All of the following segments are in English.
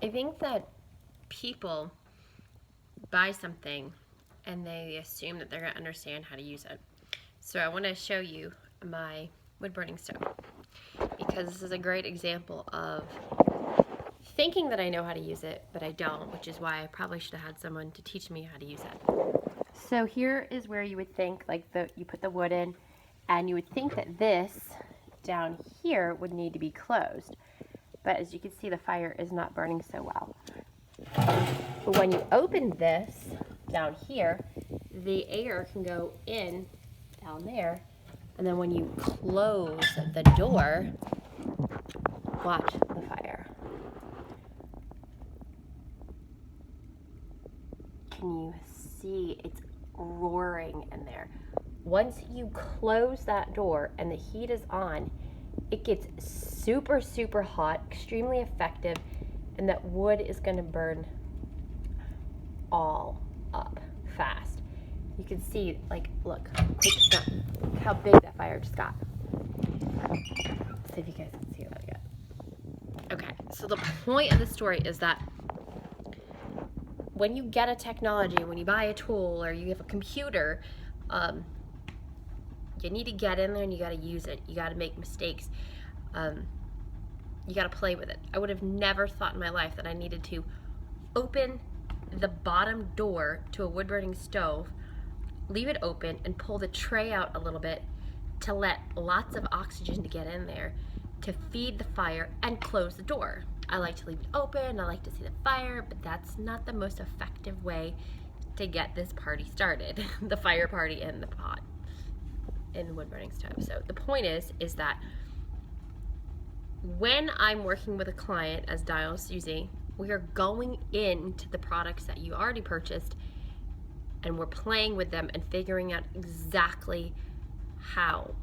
I think that people buy something and they assume that they're going to understand how to use it. So I want to show you my wood burning stove because this is a great example of thinking that I know how to use it, but I don't, which is why I probably should have had someone to teach me how to use it. So here is where you would think, like, you put the wood in, and you would think that this down here would need to be closed. But as you can see, the fire is not burning so well. But when you open this down here, the air can go in down there, and then when you close the door, watch the fire. Can you see it's roaring in there? Once you close that door and the heat is on, it gets super, super hot, extremely effective, and that wood is going to burn all up fast. You can see, like, look how big that fire just got. Let's see if you guys can see that yet. Okay, so the point of the story is that when you get a technology, when you buy a tool or you have a computer, you need to get in there and you got to use it. You got to make mistakes. You got to play with it. I would have never thought in my life that I needed to open the bottom door to a wood burning stove, leave it open, and pull the tray out a little bit to let lots of oxygen to get in there to feed the fire and close the door. I like to leave it open, I like to see the fire, but that's not the most effective way to get this party started, the fire party in the pot, in the wood burning stove. So the point is that when I'm working with a client as Dial Suzi, we are going into the products that you already purchased and we're playing with them and figuring out exactly how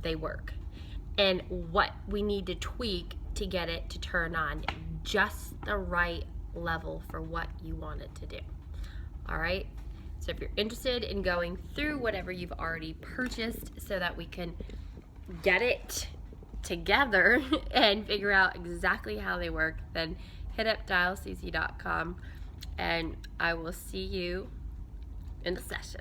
they work and what we need to tweak to get it to turn on just the right level for what you want it to do. All right? So if you're interested in going through whatever you've already purchased so that we can get it together and figure out exactly how they work, then hit up dialsuzi.com and I will see you in the session.